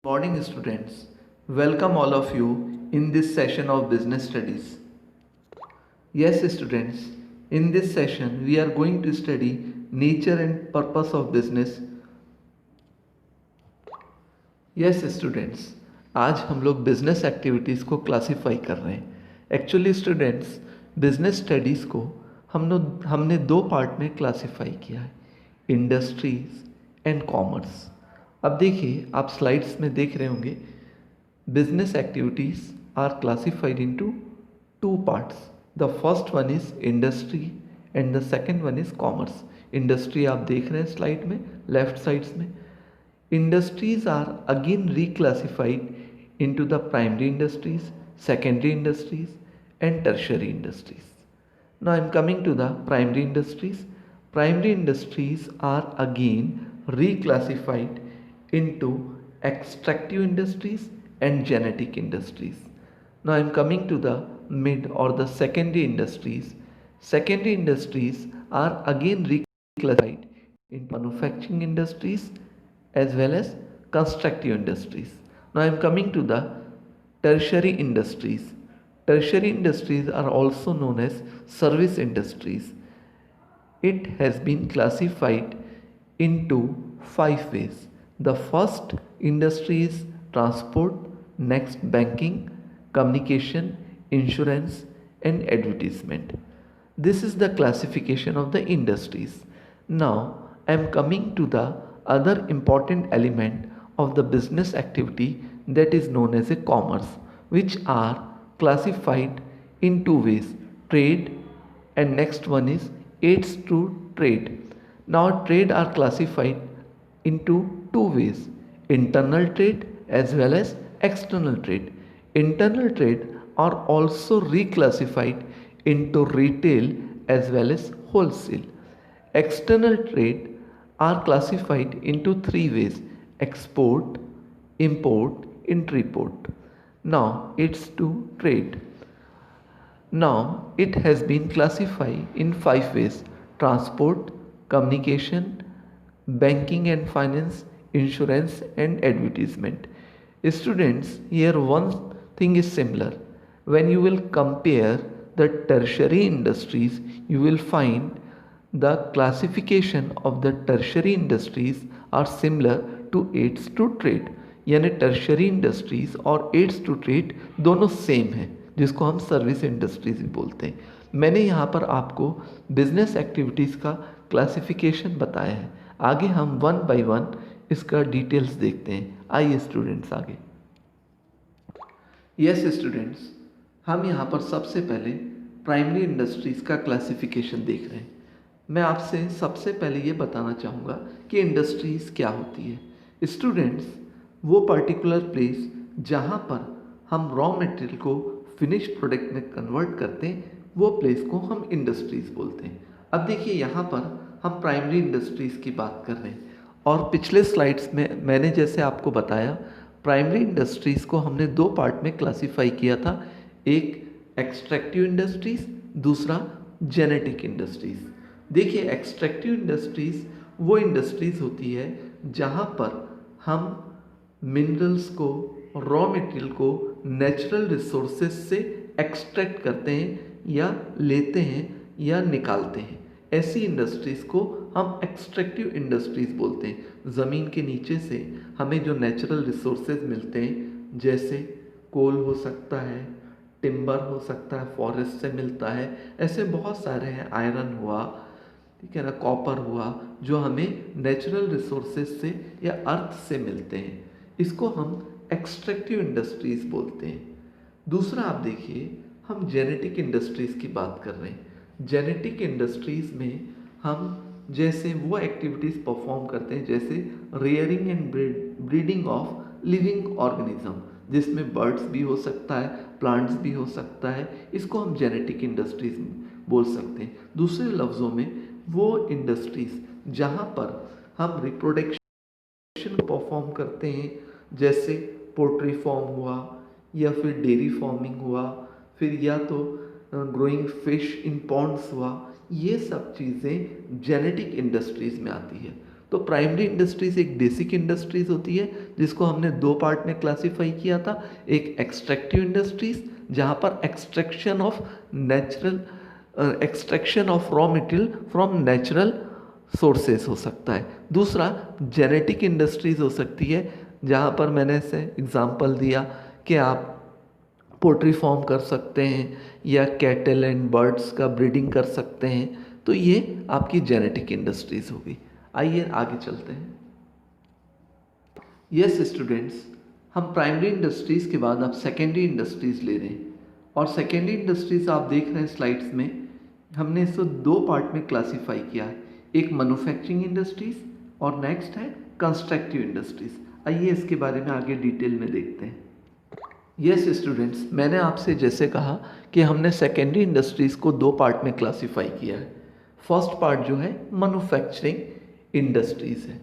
Morning students, welcome all of you in this session of business studies. Yes students, in this session we are going to study nature and purpose of business. Yes students, आज हम लोग business activities को classify कर रहे हैं. Actually students, business studies को हमने दो पार्ट में क्लासीफाई किया है, इंडस्ट्रीज एंड कॉमर्स. अब देखिए, आप स्लाइड्स में देख रहे होंगे, business activities are classified into two parts. The first one is industry and the second one is commerce. Industry आप देख रहे हैं स्लाइड में लेफ्ट साइड्स में. Industries are again reclassified into the primary industries, secondary industries and tertiary industries. Now I am coming to the primary industries. Primary industries are again reclassified into extractive industries and genetic industries. Now I am coming to the mid or the secondary industries. Secondary industries are again reclassified into manufacturing industries as well as constructive industries. Now I am coming to the tertiary industries. Tertiary industries are also known as service industries. It has been classified into five ways. The first industry is transport, next banking, communication, insurance and advertisement. This is the classification of the industries. Now I am coming to the other important element of the business activity, that is known as a commerce, which are classified in two ways, trade and next one is aids to trade. Now trade are classified into two ways, internal trade as well as external trade. Internal trade are also reclassified into retail as well as wholesale. External trade are classified into three ways, export, import, interport. Now it's to trade. Now it has been classified in five ways, transport, communication, banking and finance, insurance and advertisement. Students, here one thing is similar. When you will compare the tertiary industries, you will find the classification of the tertiary industries are similar to aids to trade. यानी tertiary industries और ads to trade दोनों same हैं, जिसको हम service industries भी बोलते हैं. मैंने यहाँ पर आपको बिजनेस एक्टिविटीज़ का क्लासिफिकेशन बताया है. आगे हम वन बाय वन इसका डिटेल्स देखते हैं. आइए स्टूडेंट्स आगे. यस स्टूडेंट्स, हम यहाँ पर सबसे पहले प्राइमरी इंडस्ट्रीज़ का क्लासिफिकेशन देख रहे हैं. मैं आपसे सबसे पहले ये बताना चाहूँगा कि इंडस्ट्रीज़ क्या होती है. स्टूडेंट्स, वो पर्टिकुलर प्लेस जहाँ पर हम रॉ मटेरियल को फिनिश प्रोडक्ट में कन्वर्ट करते हैं, वो प्लेस को हम इंडस्ट्रीज़ बोलते हैं. अब देखिए, यहाँ पर हम प्राइमरी इंडस्ट्रीज़ की बात कर रहे हैं और पिछले स्लाइड्स में मैंने जैसे आपको बताया, प्राइमरी इंडस्ट्रीज़ को हमने दो पार्ट में क्लासीफाई किया था. एक एक्सट्रैक्टिव इंडस्ट्रीज़, दूसरा जेनेटिक इंडस्ट्रीज़. देखिए, एक्सट्रैक्टिव इंडस्ट्रीज़ वो इंडस्ट्रीज़ होती है जहाँ पर हम मिनरल्स को, रॉ मटेरियल को नेचुरल रिसोर्सेज से एक्सट्रैक्ट करते हैं या लेते हैं या निकालते हैं. ऐसी इंडस्ट्रीज़ को हम एक्सट्रैक्टिव इंडस्ट्रीज़ बोलते हैं. ज़मीन के नीचे से हमें जो नेचुरल रिसोर्सेज मिलते हैं, जैसे कोल हो सकता है, टिम्बर हो सकता है, फॉरेस्ट से मिलता है, ऐसे बहुत सारे हैं, आयरन हुआ, ठीक है ना, कॉपर हुआ, जो हमें नेचुरल रिसोर्सेज से या अर्थ से मिलते हैं, इसको हम एक्सट्रैक्टिव इंडस्ट्रीज़ बोलते हैं. दूसरा आप देखिए, हम जेनेटिक इंडस्ट्रीज़ की बात कर रहे हैं. जेनेटिक इंडस्ट्रीज़ में हम जैसे वो एक्टिविटीज़ परफॉर्म करते हैं, जैसे rearing and breeding of living organism, जिसमें बर्ड्स भी हो सकता है, प्लांट्स भी हो सकता है, इसको हम जेनेटिक इंडस्ट्रीज़ बोल सकते हैं. दूसरे लफ्ज़ों में वो इंडस्ट्रीज़ जहाँ पर हम रिप्रोडक्शन परफॉर्म करते हैं, जैसे पोल्ट्री फार्म हुआ या फिर डेयरी फार्मिंग हुआ, फिर या तो ग्रोइंग फिश इन पॉन्ड्स हुआ, ये सब चीज़ें जेनेटिक इंडस्ट्रीज़ में आती है. तो प्राइमरी इंडस्ट्रीज एक बेसिक इंडस्ट्रीज होती है जिसको हमने दो पार्ट में क्लासीफाई किया था। एक एक्सट्रैक्टिव इंडस्ट्रीज जहाँ पर extraction of raw material from natural sources हो सकता है। दूसरा जेनेटिक इंडस्ट्रीज हो सकती है जहाँ पर मैंने से एग्जांपल दिया कि आप पोल्ट्री फार्म कर सकते हैं या कैटल एंड बर्ड्स का ब्रीडिंग कर सकते हैं, तो ये आपकी जेनेटिक इंडस्ट्रीज होगी। आइए आगे चलते हैं। यस स्टूडेंट्स, हम प्राइमरी इंडस्ट्रीज के बाद अब सेकेंडरी इंडस्ट्रीज ले रहे हैं और सेकेंडरी इंडस्ट्रीज आप देख रहे हैं स्लाइड्स में, हमने इसको दो पार्ट में क्लासीफाई किया है, एक मैन्युफैक्चरिंग इंडस्ट्रीज और नेक्स्ट है कंस्ट्रक्टिव इंडस्ट्रीज। आइए इसके बारे में आगे डिटेल में देखते हैं। यस स्टूडेंट्स, मैंने आपसे जैसे कहा कि हमने सेकेंडरी इंडस्ट्रीज़ को दो पार्ट में क्लासीफाई किया है। फर्स्ट पार्ट जो है मैन्युफैक्चरिंग इंडस्ट्रीज़ है।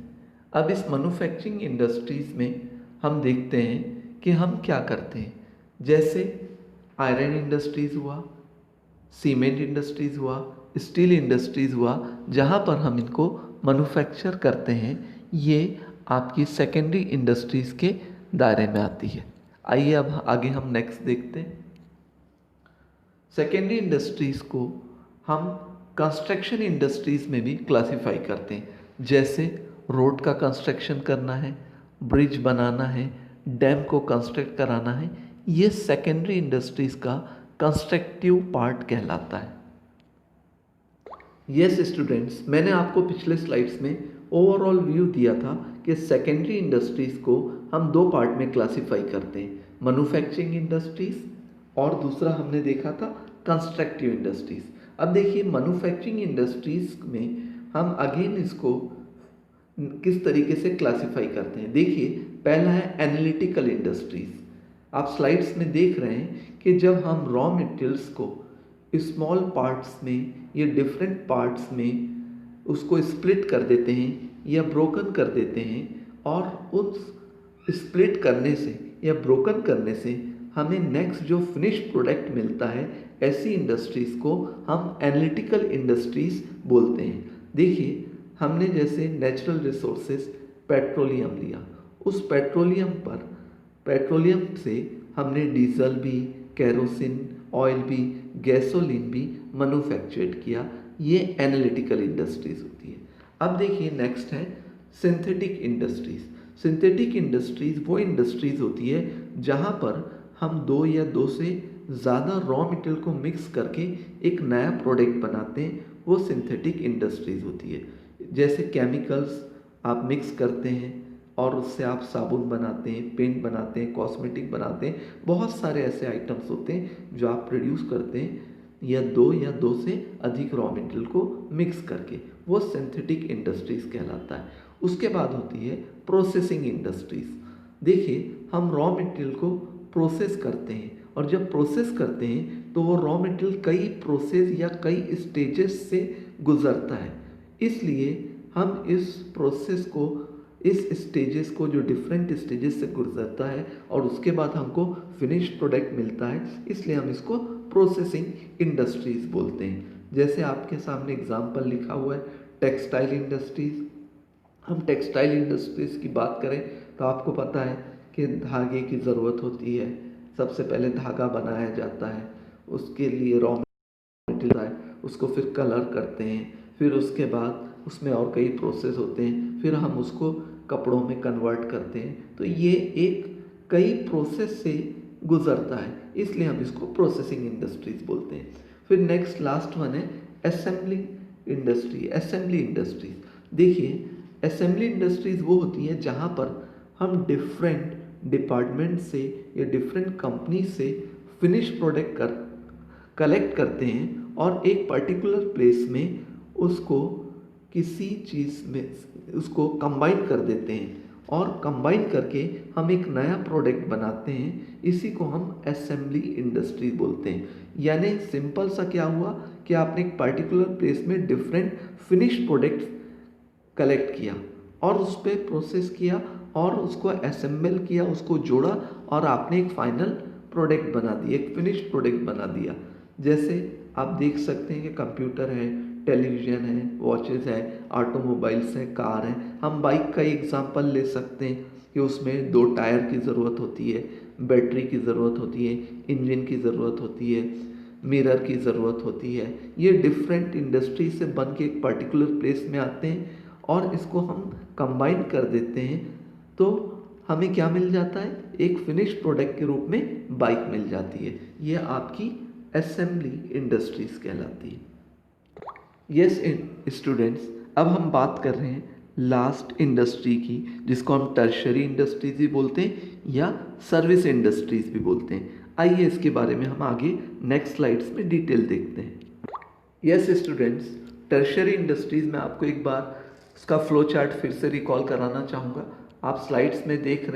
अब इस मैन्युफैक्चरिंग इंडस्ट्रीज़ में हम देखते हैं कि हम क्या करते हैं, जैसे आयरन इंडस्ट्रीज़ हुआ, सीमेंट इंडस्ट्रीज़ हुआ, स्टील इंडस्ट्रीज़ हुआ, जहाँ पर हम इनको मैन्युफैक्चर करते हैं, ये आपकी सेकेंडरी इंडस्ट्रीज़ के दायरे में आती है। आइए अब आगे हम नेक्स्ट देखते हैं। सेकेंडरी इंडस्ट्रीज़ को हम कंस्ट्रक्शन इंडस्ट्रीज़ में भी क्लासीफाई करते हैं, जैसे रोड का कंस्ट्रक्शन करना है, ब्रिज बनाना है, डैम को कंस्ट्रक्ट कराना है, ये सेकेंडरी इंडस्ट्रीज़ का कंस्ट्रक्टिव पार्ट कहलाता है। यस स्टूडेंट्स, मैंने आपको पिछले स्लाइड्स में ओवरऑल व्यू दिया था कि सेकेंडरी इंडस्ट्रीज़ को हम दो पार्ट में क्लासीफाई करते हैं, मैन्युफैक्चरिंग इंडस्ट्रीज़ और दूसरा हमने देखा था कंस्ट्रक्टिव इंडस्ट्रीज़। अब देखिए मैन्युफैक्चरिंग इंडस्ट्रीज़ में हम अगेन इसको किस तरीके से क्लासीफाई करते हैं। देखिए पहला है एनालिटिकल इंडस्ट्रीज़। आप स्लाइड्स में देख रहे हैं कि जब हम रॉ मटेरियल्स को स्मॉल पार्ट्स में या डिफरेंट पार्ट्स में उसको स्प्लिट कर देते हैं या ब्रोकन कर देते हैं, और उस स्प्लिट करने से या ब्रोकन करने से हमें नेक्स्ट जो फिनिश प्रोडक्ट मिलता है, ऐसी इंडस्ट्रीज़ को हम एनालिटिकल इंडस्ट्रीज़ बोलते हैं। देखिए हमने जैसे नेचुरल रिसोर्सेज पेट्रोलियम लिया, उस पेट्रोलियम से हमने डीजल भी, केरोसिन ऑयल भी, गैसोलीन भी मैन्युफैक्चर्ड किया, ये एनालिटिकल इंडस्ट्रीज़ होती है। अब देखिए नेक्स्ट है सिंथेटिक इंडस्ट्रीज़। सिंथेटिक इंडस्ट्रीज़ वो इंडस्ट्रीज़ होती है जहाँ पर हम दो या दो से ज़्यादा रॉ मटेरियल को मिक्स करके एक नया प्रोडक्ट बनाते हैं, वो सिंथेटिक इंडस्ट्रीज़ होती है। जैसे केमिकल्स आप मिक्स करते हैं और उससे आप साबुन बनाते हैं, पेंट बनाते हैं, कॉस्मेटिक बनाते हैं, बहुत सारे ऐसे आइटम्स होते हैं जो आप प्रोड्यूस करते हैं या दो से अधिक रॉ मटेरियल को मिक्स करके, वो सिंथेटिक इंडस्ट्रीज़ कहलाता है। उसके बाद होती है प्रोसेसिंग इंडस्ट्रीज़। देखिए हम रॉ मटेरियल को प्रोसेस करते हैं, और जब प्रोसेस करते हैं तो वो रॉ मटेरियल कई प्रोसेस या कई स्टेजेस से गुजरता है, इसलिए हम इस प्रोसेस को, इस स्टेजेस को जो डिफरेंट स्टेजेस से गुजरता है और उसके बाद हमको फिनिश प्रोडक्ट मिलता है, इसलिए हम इसको प्रोसेसिंग इंडस्ट्रीज़ बोलते हैं। जैसे आपके सामने एग्जांपल लिखा हुआ है टेक्सटाइल इंडस्ट्रीज़। हम टेक्सटाइल इंडस्ट्रीज़ की बात करें तो आपको पता है कि धागे की ज़रूरत होती है, सबसे पहले धागा बनाया जाता है, उसके लिए रॉ मटेरियल है, उसको फिर कलर करते हैं, फिर उसके बाद उसमें और कई प्रोसेस होते हैं, फिर हम उसको कपड़ों में कन्वर्ट करते हैं। तो ये एक कई प्रोसेस से गुजरता है, इसलिए हम इसको प्रोसेसिंग इंडस्ट्रीज बोलते हैं। फिर नेक्स्ट लास्ट वन है असेंबलिंग इंडस्ट्री, असेंबली इंडस्ट्रीज। देखिए असेंबली इंडस्ट्रीज वो होती हैं जहाँ पर हम डिफरेंट डिपार्टमेंट से या डिफरेंट कंपनी से फिनिश प्रोडक्ट कलेक्ट करते हैं और एक पर्टिकुलर प्लेस में उसको किसी चीज़ में उसको कंबाइन कर देते हैं, और कंबाइन करके हम एक नया प्रोडक्ट बनाते हैं, इसी को हम असेंबली इंडस्ट्री बोलते हैं। यानी सिंपल सा क्या हुआ कि आपने एक पर्टिकुलर प्लेस में डिफरेंट फिनिश प्रोडक्ट्स कलेक्ट किया और उस पर प्रोसेस किया और उसको असेंबल किया, उसको जोड़ा और आपने एक फाइनल प्रोडक्ट बना दिया, एक फिनिश प्रोडक्ट बना दिया। जैसे आप देख सकते हैं कि कंप्यूटर है, टेलीविज़न है, वॉचेस है, ऑटोमोबाइल्स है, कार है, हम बाइक का एग्जांपल ले सकते हैं कि उसमें 2 टायर की ज़रूरत होती है, बैटरी की ज़रूरत होती है, इंजन की ज़रूरत होती है, मिरर की ज़रूरत होती है। ये डिफरेंट इंडस्ट्री से बन के एक पर्टिकुलर प्लेस में आते हैं और इसको हम कंबाइन कर देते हैं, तो हमें क्या मिल जाता है, एक फिनिश प्रोडक्ट के रूप में बाइक मिल जाती है। ये आपकी असेंबली इंडस्ट्रीज कहलाती है। यस स्टूडेंट्स, अब हम बात कर रहे हैं लास्ट इंडस्ट्री की, जिसको हम टर्शरी इंडस्ट्रीज भी बोलते हैं या सर्विस इंडस्ट्रीज भी बोलते हैं। आइए इसके बारे में हम आगे नेक्स्ट स्लाइड्स में डिटेल देखते हैं। यस स्टूडेंट्स, टर्शरी इंडस्ट्रीज में आपको एक बार उसका फ्लो चार्ट फिर से रिकॉल कराना चाहूँगा। आप स्लाइड्स में देख रहे हैं